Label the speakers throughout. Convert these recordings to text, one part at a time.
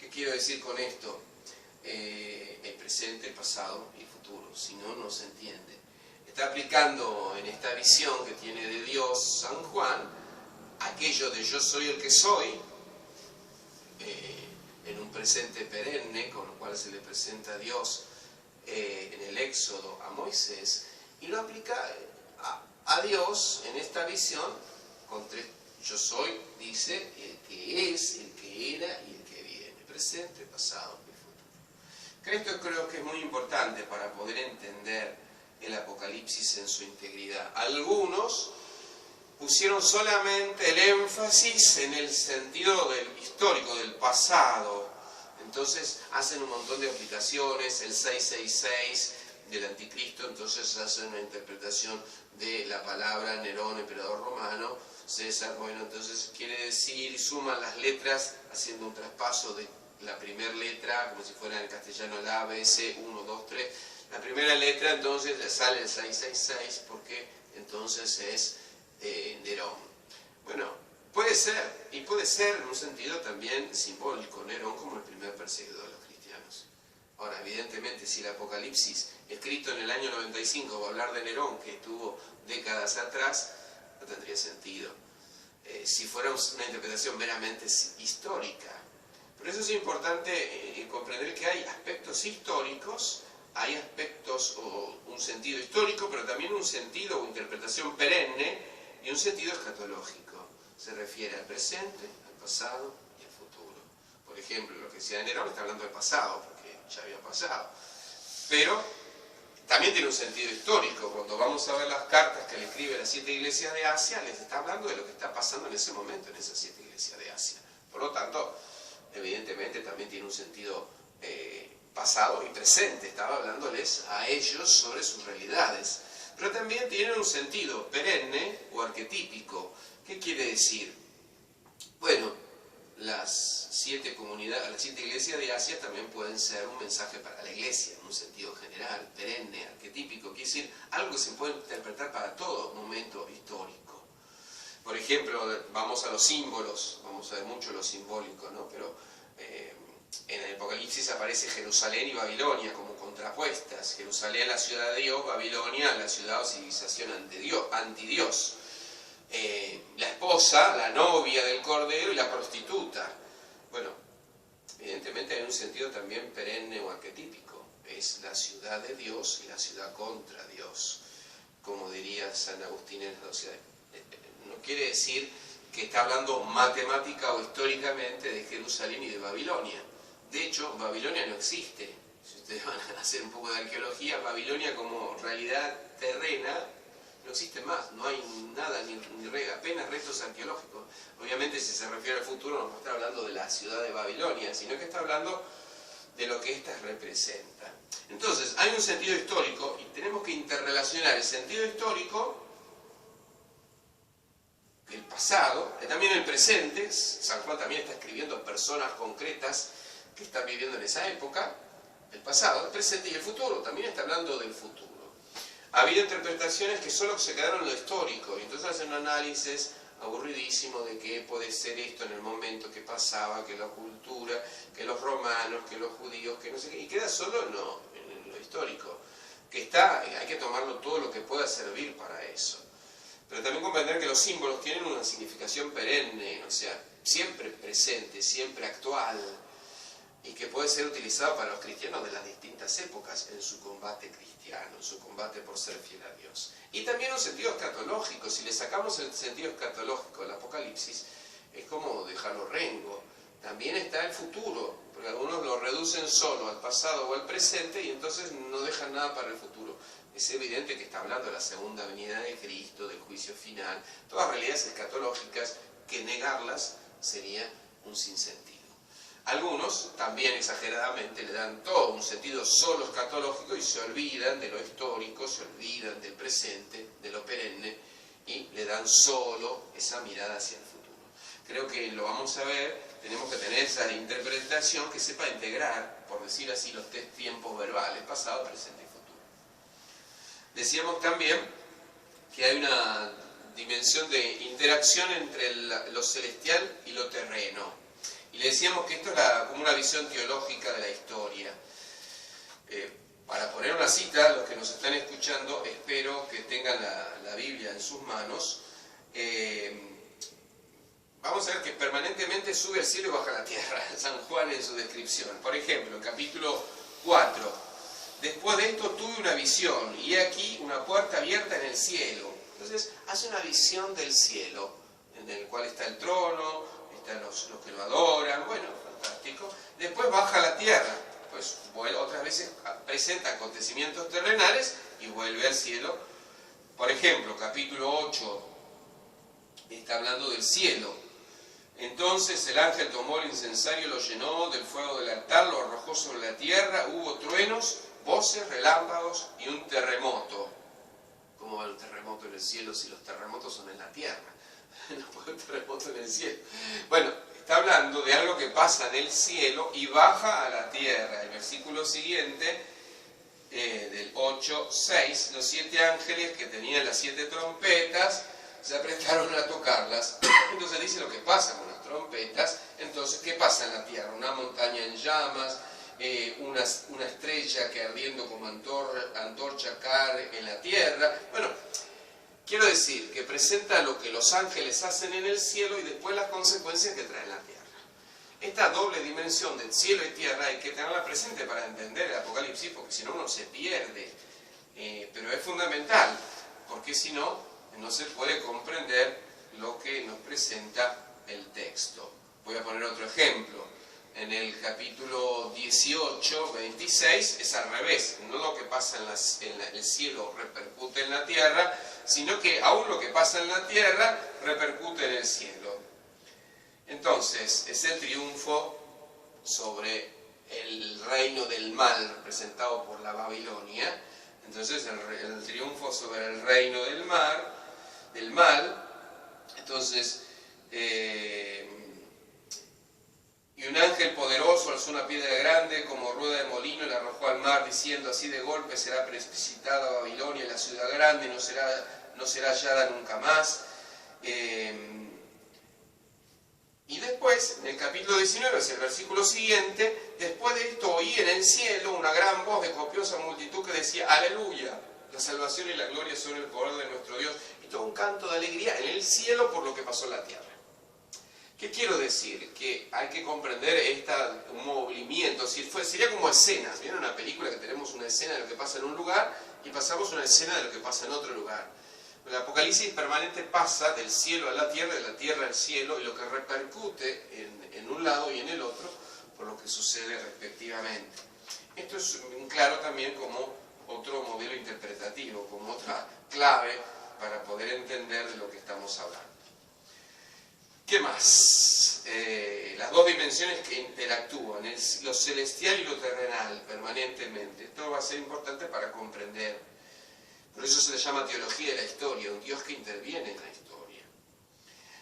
Speaker 1: ¿Qué quiero decir con esto? El presente, el pasado y el futuro, si no, no se entiende. Está aplicando en esta visión que tiene de Dios San Juan, aquello de yo soy el que soy, en un presente perenne, con lo cual se le presenta a Dios en el Éxodo a Moisés, y lo aplica a Dios en esta visión con tres. Yo soy, dice, el que es, el que era y el que viene, presente, pasado y futuro. Esto creo que es muy importante para poder entender el Apocalipsis en su integridad. Algunos pusieron solamente el énfasis en el sentido histórico, del pasado. Entonces hacen un montón de aplicaciones, el 666 del anticristo, entonces hacen una interpretación de la palabra Nerón, emperador romano, César, bueno, entonces quiere decir, y suman las letras haciendo un traspaso de la primera letra, como si fuera en castellano la A, B, C, 1, 2, 3, la primera letra, entonces le sale el 666, porque entonces es Nerón. Bueno, puede ser, y puede ser en un sentido también simbólico, Nerón como el primer perseguidor de los cristianos. Ahora, evidentemente, si el Apocalipsis, escrito en el año 95, va a hablar de Nerón, que estuvo décadas atrás, no tendría sentido. Si fuera una interpretación meramente histórica. Por eso es importante comprender que hay aspectos históricos, hay aspectos o un sentido histórico, pero también un sentido o interpretación perenne y un sentido escatológico. Se refiere al presente, al pasado y al futuro. Por ejemplo, lo que decía Nerón está hablando del pasado, porque ya había pasado. Pero también tiene un sentido histórico. Cuando vamos a ver las cartas que le escribe a las 7 iglesias de Asia, les está hablando de lo que está pasando en ese momento en esas 7 iglesias de Asia. Por lo tanto, evidentemente también tiene un sentido pasado y presente. Estaba hablándoles a ellos sobre sus realidades. Pero también tiene un sentido perenne o arquetípico. ¿Qué quiere decir? Bueno, las 7 comunidades, las 7 iglesias de Asia también pueden ser un mensaje para la iglesia, en un sentido general, perenne, arquetípico, quiere decir algo que se puede interpretar para todo momento histórico. Por ejemplo, vamos a los símbolos, vamos a ver mucho lo simbólico, ¿no? Pero en el Apocalipsis aparece Jerusalén y Babilonia como contrapuestas. Jerusalén, la ciudad de Dios; Babilonia, la ciudad o civilización antidios. La esposa, la novia del Cordero, y la prostituta. Bueno, evidentemente hay un sentido también perenne o arquetípico. Es la ciudad de Dios y la ciudad contra Dios, como diría San Agustín en la Doctrina. No quiere decir que está hablando matemática o históricamente de Jerusalén y de Babilonia. De hecho, Babilonia no existe. Si ustedes van a hacer un poco de arqueología, Babilonia como realidad terrena no existe más, no hay nada, ni apenas restos arqueológicos. Obviamente, si se refiere al futuro, no está hablando de la ciudad de Babilonia, sino que está hablando de lo que éstas representan. Entonces, hay un sentido histórico y tenemos que interrelacionar el sentido histórico, el pasado, y también el presente. San Juan también está escribiendo personas concretas que están viviendo en esa época, el pasado, el presente y el futuro, también está hablando del futuro. Ha habido interpretaciones que solo se quedaron en lo histórico, y entonces hacen un análisis aburridísimo de qué puede ser esto en el momento que pasaba, que la cultura, que los romanos, que los judíos, que no sé qué, y queda solo en lo histórico, que está, hay que tomarlo todo lo que pueda servir para eso. Pero también comprender que los símbolos tienen una significación perenne, o sea, siempre presente, siempre actual, y que puede ser utilizado para los cristianos de las distintas épocas en su combate cristiano, en su combate por ser fiel a Dios. Y también un sentido escatológico. Si le sacamos el sentido escatológico al Apocalipsis, es como dejarlo rengo. También está el futuro, porque algunos lo reducen solo al pasado o al presente y entonces no dejan nada para el futuro. Es evidente que está hablando de la segunda venida de Cristo, del juicio final, todas realidades escatológicas que negarlas sería un sinsentido. Algunos, también exageradamente, le dan todo un sentido solo escatológico y se olvidan de lo histórico, se olvidan del presente, de lo perenne, y le dan solo esa mirada hacia el futuro. Creo que lo vamos a ver, tenemos que tener esa interpretación que sepa integrar, por decir así, los 3 tiempos verbales, pasado, presente y futuro. Decíamos también que hay una dimensión de interacción entre lo celestial y lo terreno. Y le decíamos que esto es como una visión teológica de la historia. Para poner una cita, los que nos están escuchando, espero que tengan la Biblia en sus manos. Vamos a ver que permanentemente sube al cielo y baja a la tierra, San Juan en su descripción. Por ejemplo, en capítulo 4, después de esto tuve una visión, y he aquí una puerta abierta en el cielo. Entonces, hace una visión del cielo, en el cual está el trono, están los que lo adoran, bueno, fantástico. Después baja a la tierra, pues otras veces presenta acontecimientos terrenales y vuelve al cielo. Por ejemplo, capítulo 8, está hablando del cielo. Entonces el ángel tomó el incensario, lo llenó del fuego del altar, lo arrojó sobre la tierra, hubo truenos, voces, relámpagos y un terremoto. ¿Cómo va un terremoto en el cielo si los terremotos son en la tierra? No puede haber terremoto en el cielo. Bueno, está hablando de algo que pasa en el cielo y baja a la tierra. El versículo siguiente, del 8:6, los 7 ángeles que tenían las 7 trompetas se apretaron a tocarlas. Entonces dice lo que pasa con las trompetas. Entonces, ¿qué pasa en la tierra? Una montaña en llamas, una estrella que ardiendo como antorcha cae en la tierra. Bueno, quiero decir que presenta lo que los ángeles hacen en el cielo y después las consecuencias que trae la tierra. Esta doble dimensión del cielo y tierra hay que tenerla presente para entender el Apocalipsis, porque si no uno se pierde. Pero es fundamental, porque si no se puede comprender lo que nos presenta el texto. Voy a poner otro ejemplo. En el capítulo 18, 26, es al revés. No lo que pasa en el cielo repercute en la tierra, sino que aún lo que pasa en la tierra repercute en el cielo. Entonces, es el triunfo sobre el reino del mal, representado por la Babilonia. Entonces, el triunfo sobre el reino del mal. Entonces, y un ángel poderoso alzó una piedra grande como rueda de molino y la arrojó al mar, diciendo: así de golpe será precipitada Babilonia, la ciudad grande, no será hallada nunca más. Y después, en el capítulo 19, es el versículo siguiente: después de esto oí en el cielo una gran voz de copiosa multitud que decía: aleluya, la salvación y la gloria son el poder de nuestro Dios. Y todo un canto de alegría en el cielo por lo que pasó en la tierra. ¿Qué quiero decir? Que hay que comprender este movimiento. Sería como escenas. ¿Vieron una película que tenemos una escena de lo que pasa en un lugar y pasamos una escena de lo que pasa en otro lugar? El Apocalipsis permanente pasa del cielo a la tierra, de la tierra al cielo, y lo que repercute en un lado y en el otro por lo que sucede respectivamente. Esto es claro también como otro modelo interpretativo, como otra clave para poder entender de lo que estamos hablando. ¿Qué más? Las dos dimensiones que interactúan, lo celestial y lo terrenal, permanentemente. Esto va a ser importante para comprender. Por eso se le llama teología de la historia, un Dios que interviene en la historia.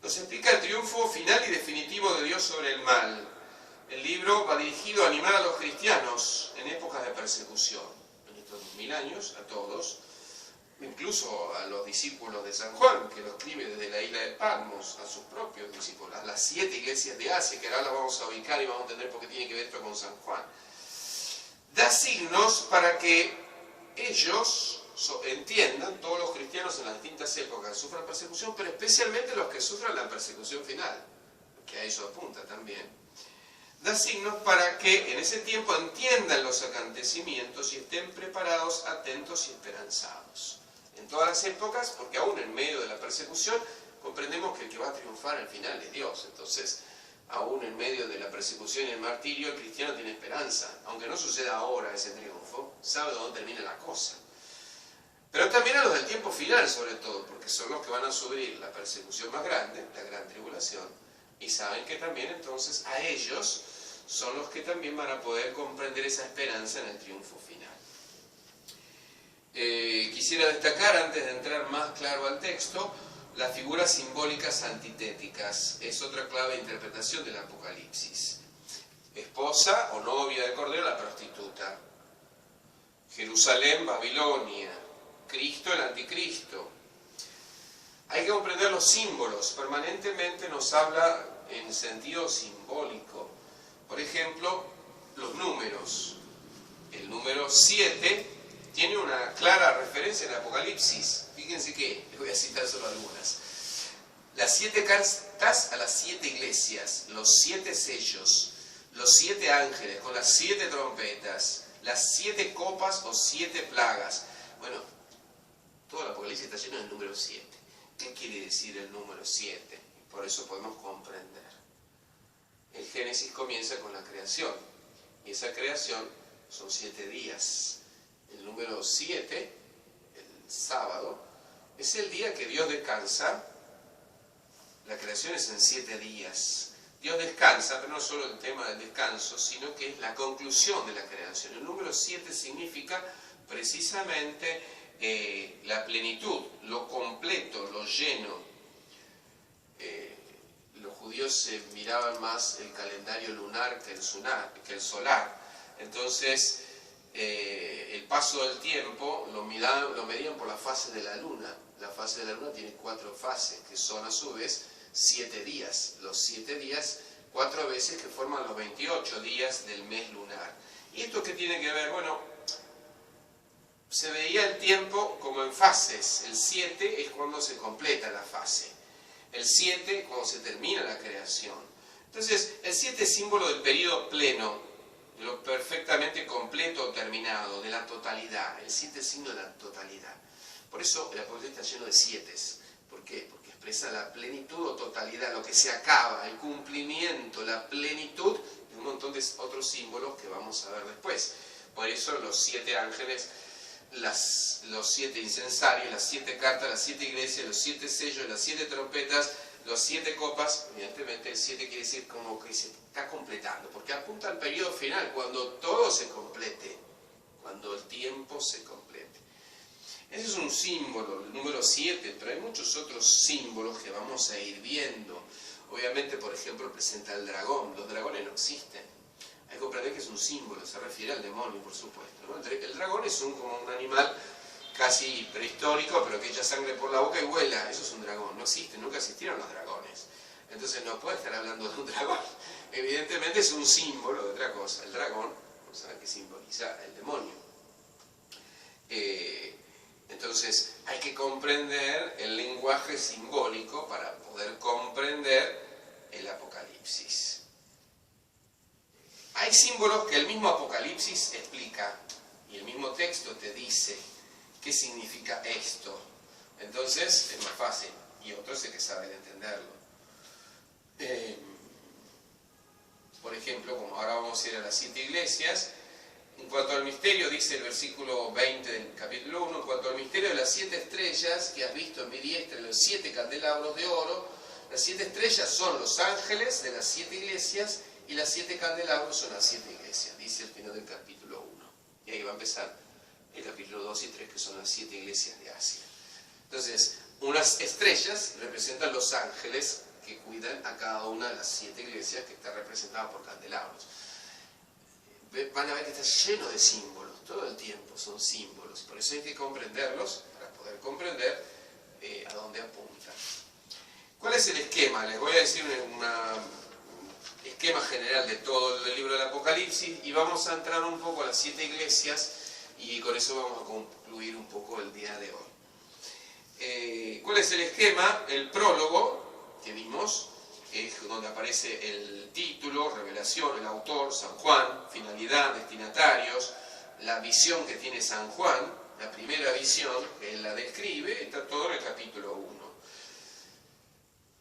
Speaker 1: Nos explica el triunfo final y definitivo de Dios sobre el mal. El libro va dirigido a animar a los cristianos en épocas de persecución. En estos 2000 años, a todos, incluso a los discípulos de San Juan, que lo escribe desde la isla de Patmos, a sus propios discípulos, a las 7 iglesias de Asia, que ahora las vamos a ubicar y vamos a entender por qué tiene que ver esto con San Juan. Da signos para que ellos entiendan, todos los cristianos en las distintas épocas sufran persecución, pero especialmente los que sufran la persecución final, que a eso apunta también. Da signos para que en ese tiempo entiendan los acontecimientos y estén preparados, atentos y esperanzados. En todas las épocas, porque aún en medio de la persecución, comprendemos que el que va a triunfar al final es Dios. Entonces, aún en medio de la persecución y el martirio, el cristiano tiene esperanza. Aunque no suceda ahora ese triunfo, sabe dónde termina la cosa. Pero también a los del tiempo final, sobre todo, porque son los que van a sufrir la persecución más grande, la gran tribulación, y saben que también entonces a ellos son los que también van a poder comprender esa esperanza en el triunfo final. Quisiera destacar, antes de entrar más claro al texto, las figuras simbólicas antitéticas. Es otra clave de interpretación del Apocalipsis. Esposa o novia del Cordero, la prostituta. Jerusalén, Babilonia. Cristo, el anticristo. Hay que comprender los símbolos. Permanentemente nos habla en sentido simbólico. Por ejemplo, los números. El número 7 tiene una clara referencia en Apocalipsis. Fíjense que, les voy a citar solo algunas. Las 7 cartas a las 7 iglesias, los 7 sellos, los 7 ángeles con las 7 trompetas, las 7 copas o 7 plagas. Bueno, todo el Apocalipsis está lleno del número 7. ¿Qué quiere decir el número 7? Por eso podemos comprender. El Génesis comienza con la creación, y esa creación son 7 días. El número 7, el sábado, es el día que Dios descansa. La creación es en 7 días. Dios descansa, pero no solo el tema del descanso, sino que es la conclusión de la creación. El número 7 significa precisamente la plenitud, lo completo, lo lleno. Los judíos se miraban más el calendario lunar que el solar. Entonces, el paso del tiempo lo medían por la fase de la luna. La fase de la luna tiene 4 fases, que son a su vez 7 días. Los 7 días, 4 veces, que forman los 28 días del mes lunar. ¿Y esto qué tiene que ver? Bueno, se veía el tiempo como en fases. El 7 es cuando se completa la fase. El 7 cuando se termina la creación. Entonces, el 7 es símbolo del periodo pleno, de lo perfectamente completo o terminado, de la totalidad. El 7 es signo de la totalidad. Por eso el Apocalipsis está lleno de 7. ¿Por qué? Porque expresa la plenitud o totalidad, lo que se acaba, el cumplimiento, la plenitud de un montón de otros símbolos que vamos a ver después. Por eso los 7 ángeles, los 7 incensarios, las 7 cartas, las 7 iglesias, los 7 sellos, las 7 trompetas, los 7 copas. Evidentemente el 7 quiere decir como que se está completando, porque apunta al periodo final, cuando todo se complete, cuando el tiempo se complete. Ese es un símbolo, el número 7, pero hay muchos otros símbolos que vamos a ir viendo. Obviamente, por ejemplo, presenta el dragón. Los dragones no existen. Hay que comprender que es un símbolo, se refiere al demonio, por supuesto, ¿no? El dragón es como un animal casi prehistórico, pero que echa sangre por la boca y vuela. Eso es un dragón. No existe, nunca existieron los dragones. Entonces no puede estar hablando de un dragón. Evidentemente es un símbolo de otra cosa. El dragón, ¿saben qué simboliza? El demonio. Entonces hay que comprender el lenguaje simbólico para poder comprender el Apocalipsis. Hay símbolos que el mismo Apocalipsis explica y el mismo texto te dice qué significa esto. Entonces es más fácil, y otros hay que saber entenderlo. Por ejemplo, como ahora vamos a ir a las 7 iglesias, en cuanto al misterio, dice el versículo 20 del capítulo 1, en cuanto al misterio de las 7 estrellas que has visto en mi diestra, los 7 candelabros de oro, las 7 estrellas son los ángeles de las 7 iglesias y las 7 candelabros son las 7 iglesias, dice el final del capítulo 1. Y ahí va a empezar el capítulo 2 y 3, que son las 7 iglesias de Asia. Entonces, unas estrellas representan los ángeles que cuidan a cada una de las 7 iglesias, que está representada por candelabros. Van a ver que está lleno de símbolos, todo el tiempo son símbolos, por eso hay que comprenderlos para poder comprender a dónde apuntan. ¿Cuál es el esquema? Les voy a decir un esquema general de todo el libro del Apocalipsis y vamos a entrar un poco a las 7 iglesias y con eso vamos a concluir un poco el día de hoy. ¿Cuál es el esquema? El prólogo que vimos es donde aparece el título, revelación, el autor, San Juan, finalidad, destinatarios, la visión que tiene San Juan, la primera visión, que él la describe, está